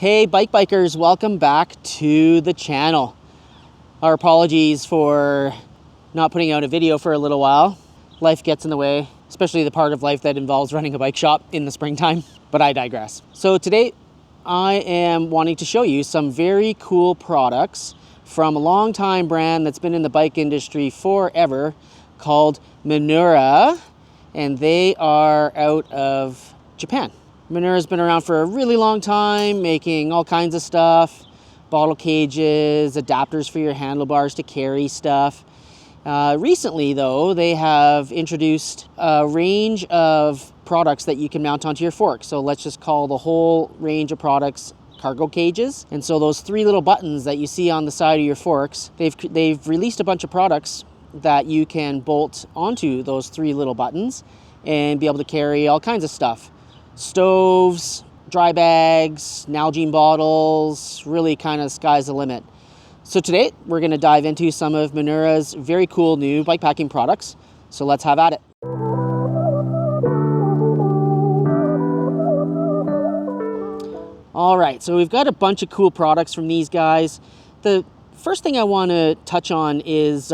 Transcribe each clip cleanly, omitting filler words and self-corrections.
Hey bike bikers, welcome back to the channel. Our apologies for not putting out a video for a little while. Life gets in the way, especially the part of life that involves running a bike shop in the springtime, but I digress. So today I am wanting to show you some very cool products from a long-time brand that's been in the bike industry forever called Minoura, and they are out of Japan. Minoura's been around for a really long time, making all kinds of stuff, bottle cages, adapters for your handlebars to carry stuff. Recently though, they have introduced a range of products that you can mount onto your fork. So let's just call the whole range of products cargo cages. And so those three little buttons that you see on the side of your forks, they've released a bunch of products that you can bolt onto those three little buttons and be able to carry all kinds of stuff. Stoves, dry bags, Nalgene bottles, really kind of sky's the limit. So today we're going to dive into some of Minoura's very cool new bike packing products. So let's have at it. All right, so we've got a bunch of cool products from these guys. The first thing I want to touch on is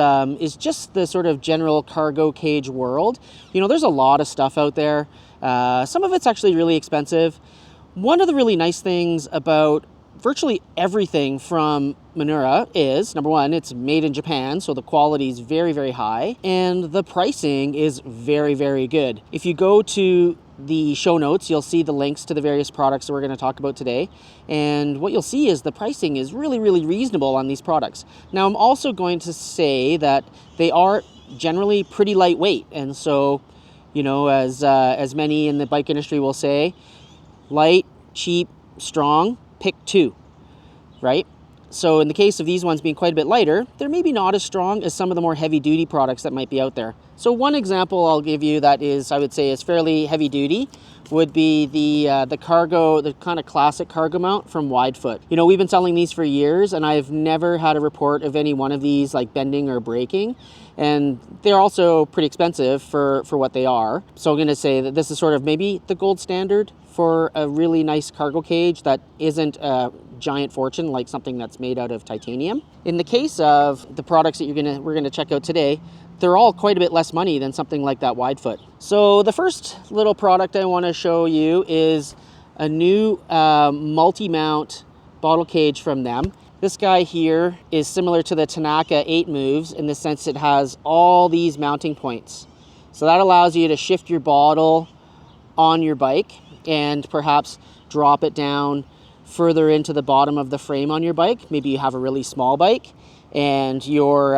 just the sort of general cargo cage world. You know, there's a lot of stuff out there. Some of it's actually really expensive. One of the really nice things about virtually everything from Minoura is, number one, it's made in Japan, so the quality is very, very high, and the pricing is very, very good. If you go to the show notes, you'll see the links to the various products that we're going to talk about today, and what you'll see is the pricing is really, really reasonable on these products. Now, I'm also going to say that they are generally pretty lightweight, and so, you know, as many in the bike industry will say, light, cheap, strong, pick two, right? So in the case of these ones being quite a bit lighter, they're maybe not as strong as some of the more heavy duty products that might be out there. So one example I'll give you that is, I would say, is fairly heavy duty would be the kind of classic cargo mount from Widefoot. You know, we've been selling these for years and I've never had a report of any one of these like bending or breaking. And they're also pretty expensive for what they are. So I'm going to say that this is sort of maybe the gold standard for a really nice cargo cage that isn't a giant fortune like something that's made out of titanium. In the case of the products that we're going to check out today, they're all quite a bit less money than something like that Widefoot. So the first little product I want to show you is a new MultiMount bottle cage from them. This guy here is similar to the Tanaka 8 moves in the sense it has all these mounting points. So that allows you to shift your bottle on your bike and perhaps drop it down further into the bottom of the frame on your bike. Maybe you have a really small bike and you're,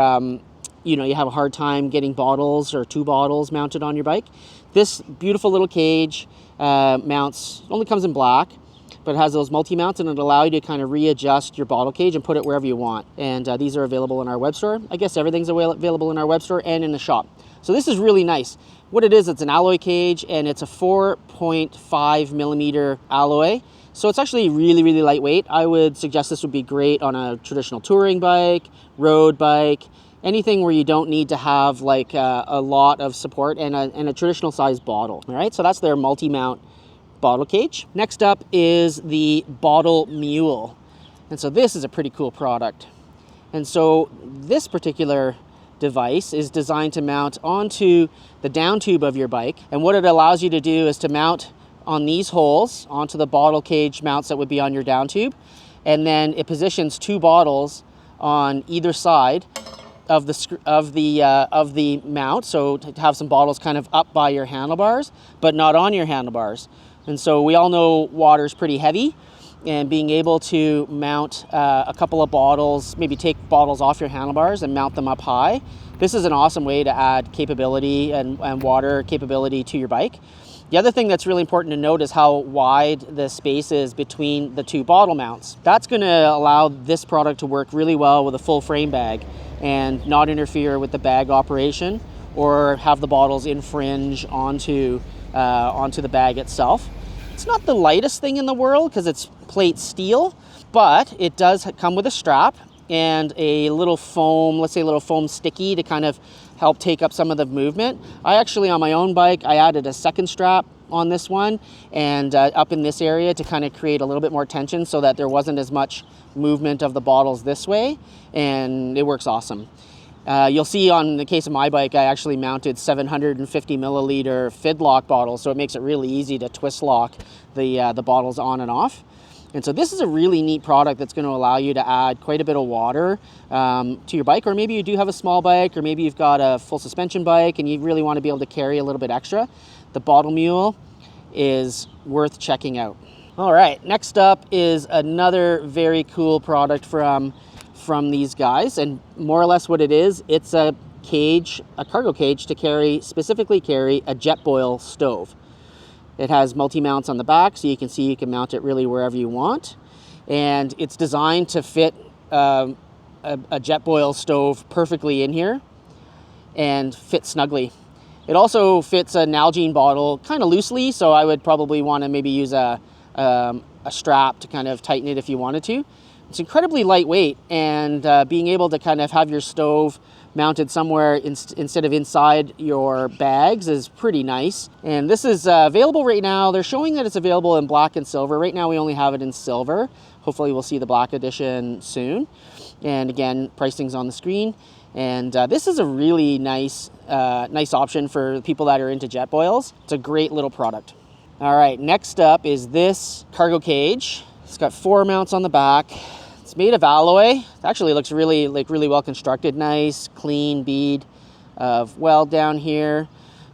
you have a hard time getting bottles or two bottles mounted on your bike. This beautiful little cage only comes in black, but it has those multi-mounts and it'll allow you to kind of readjust your bottle cage and put it wherever you want. And these are available in our web store. I guess everything's available in our web store and in the shop. So this is really nice. What it is, it's an alloy cage and it's a 4.5 millimeter alloy. So it's actually really, really lightweight. I would suggest this would be great on a traditional touring bike, road bike, anything where you don't need to have like a lot of support and a traditional size bottle. All right, so that's their multi-mount bottle cage. Next up is the bottle Mule. And so this is a pretty cool product. And so this particular device is designed to mount onto the down tube of your bike. And what it allows you to do is to mount on these holes onto the bottle cage mounts that would be on your down tube. And then it positions two bottles on either side of the mount. So to have some bottles kind of up by your handlebars, but not on your handlebars. And so we all know water's pretty heavy, and being able to mount a couple of bottles, maybe take bottles off your handlebars and mount them up high. This is an awesome way to add capability and water capability to your bike. The other thing that's really important to note is how wide the space is between the two bottle mounts. That's going to allow this product to work really well with a full frame bag and not interfere with the bag operation or have the bottles infringe onto the bag itself. It's not the lightest thing in the world because it's plate steel, but it does come with a strap and a little foam, let's say a little foam sticky to kind of help take up some of the movement. I actually, on my own bike, I added a second strap on this one and up in this area to kind of create a little bit more tension so that there wasn't as much movement of the bottles this way, and it works awesome. You'll see on the case of my bike, I actually mounted 750 milliliter Fidlock bottles, so it makes it really easy to twist lock the bottles on and off. And so this is a really neat product that's going to allow you to add quite a bit of water to your bike, or maybe you do have a small bike, or maybe you've got a full suspension bike and you really want to be able to carry a little bit extra. The Bottle Mule is worth checking out. All right, next up is another very cool product from these guys, and more or less what it is, it's a cage, a cargo cage to specifically carry a Jetboil stove. It has multi-mounts on the back, so you can see you can mount it really wherever you want. And it's designed to fit a Jetboil stove perfectly in here and fit snugly. It also fits a Nalgene bottle kind of loosely, so I would probably want to maybe use a strap to kind of tighten it if you wanted to. It's incredibly lightweight, and being able to kind of have your stove mounted somewhere instead of inside your bags is pretty nice. And this is available right now. They're showing that it's available in black and silver. Right now we only have it in silver. Hopefully we'll see the black edition soon. And again, pricing's on the screen. And this is a really nice option for people that are into Jetboils. It's a great little product. All right, next up is this cargo cage. It's got 4 mounts on the back. It's made of alloy. It actually looks really well constructed, nice, clean bead of weld down here,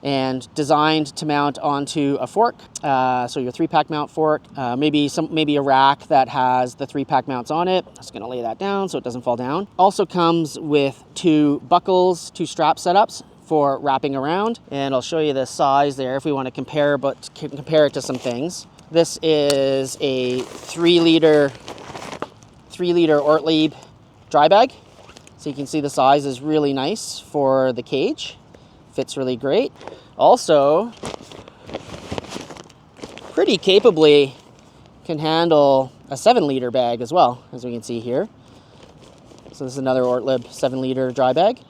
and designed to mount onto a fork. So your 3-pack mount fork, maybe a rack that has the 3-pack mounts on it. I'm just gonna lay that down so it doesn't fall down. Also comes with 2 buckles, 2 strap setups for wrapping around, and I'll show you the size there if we want to compare it to some things. This is a 3-liter Ortlieb dry bag. So you can see the size is really nice for the cage. Fits really great. Also, pretty capably can handle a 7-liter bag as well, as we can see here. So this is another Ortlieb 7-liter dry bag.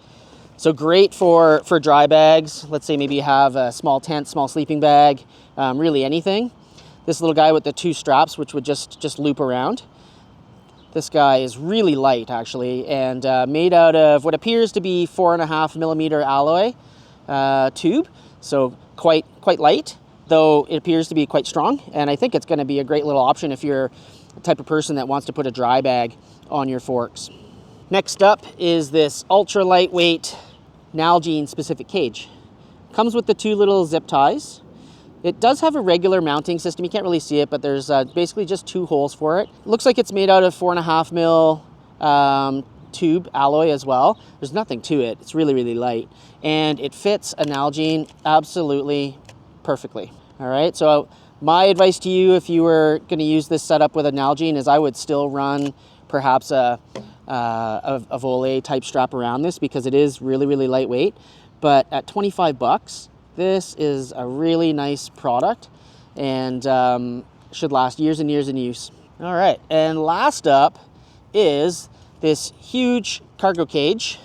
So great for dry bags. Let's say maybe you have a small tent, small sleeping bag, really anything. This little guy with the 2 straps, which would just loop around. This guy is really light, actually, and made out of what appears to be 4.5 millimeter alloy tube. So quite light, though it appears to be quite strong. And I think it's going to be a great little option if you're the type of person that wants to put a dry bag on your forks. Next up is this ultra lightweight Nalgene specific cage. Comes with the 2 little zip ties. It does have a regular mounting system. You can't really see it, but there's basically just 2 holes for it. Looks like it's made out of 4.5 mil tube alloy as well. There's nothing to it. It's really light. And it fits a Nalgene absolutely perfectly. All right, so my advice to you if you were gonna use this setup with a Nalgene is I would still run perhaps a Voile type strap around this, because it is really lightweight. But at 25 bucks, this is a really nice product and should last years and years in use. All right, and last up is this huge cargo cage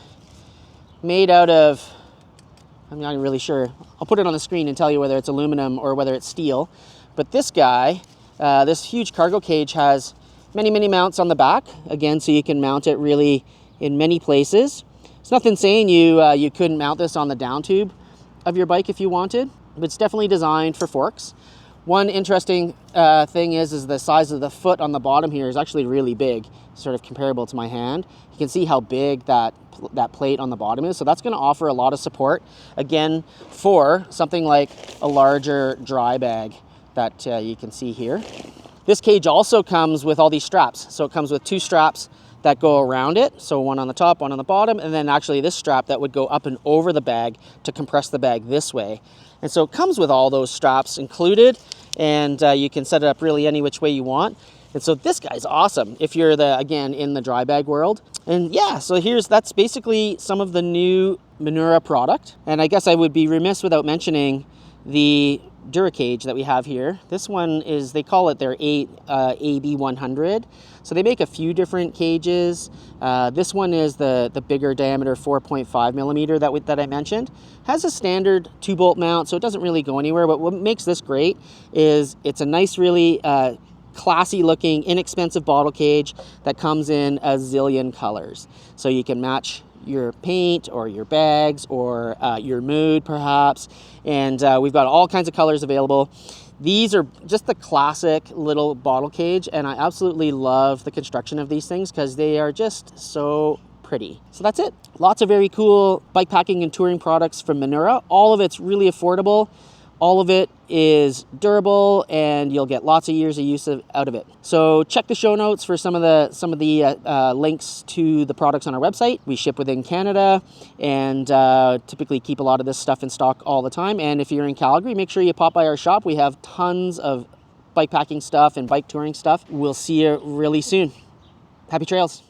made out of, I'm not really sure. I'll put it on the screen and tell you whether it's aluminum or whether it's steel. But this guy, this huge cargo cage has many mounts on the back, again, so you can mount it really in many places. There's nothing saying you couldn't mount this on the down tube of your bike if you wanted, but it's definitely designed for forks. One interesting thing is the size of the foot on the bottom here is actually really big, sort of comparable to my hand. You can see how big that plate on the bottom is, so that's going to offer a lot of support, again, for something like a larger dry bag that you can see here. This cage also comes with all these straps, so it comes with 2 straps that go around it, so one on the top, one on the bottom, and then actually this strap that would go up and over the bag to compress the bag this way. And so it comes with all those straps included, and you can set it up really any which way you want. And so this guy's awesome if you're again in the dry bag world. And yeah, so that's basically some of the new Minoura product. And I guess I would be remiss without mentioning the Dura Cage that we have here. This one is, they call it their AB100. So they make a few different cages. This one is the bigger diameter 4.5 millimeter that I mentioned. Has a standard 2-bolt mount, so it doesn't really go anywhere. But what makes this great is it's a nice, really classy looking, inexpensive bottle cage that comes in a zillion colors. So you can match your paint or your bags or your mood perhaps. And we've got all kinds of colors available. These are just the classic little bottle cage, and I absolutely love the construction of these things because they are just so pretty. So that's it. Lots of very cool bike packing and touring products from Minoura. All of it's really affordable. All of it is durable, and you'll get lots of years of use out of it. So check the show notes for some of the links to the products on our website. We ship within Canada, and typically keep a lot of this stuff in stock all the time. And if you're in Calgary, make sure you pop by our shop. We have tons of bike packing stuff and bike touring stuff. We'll see you really soon. Happy trails.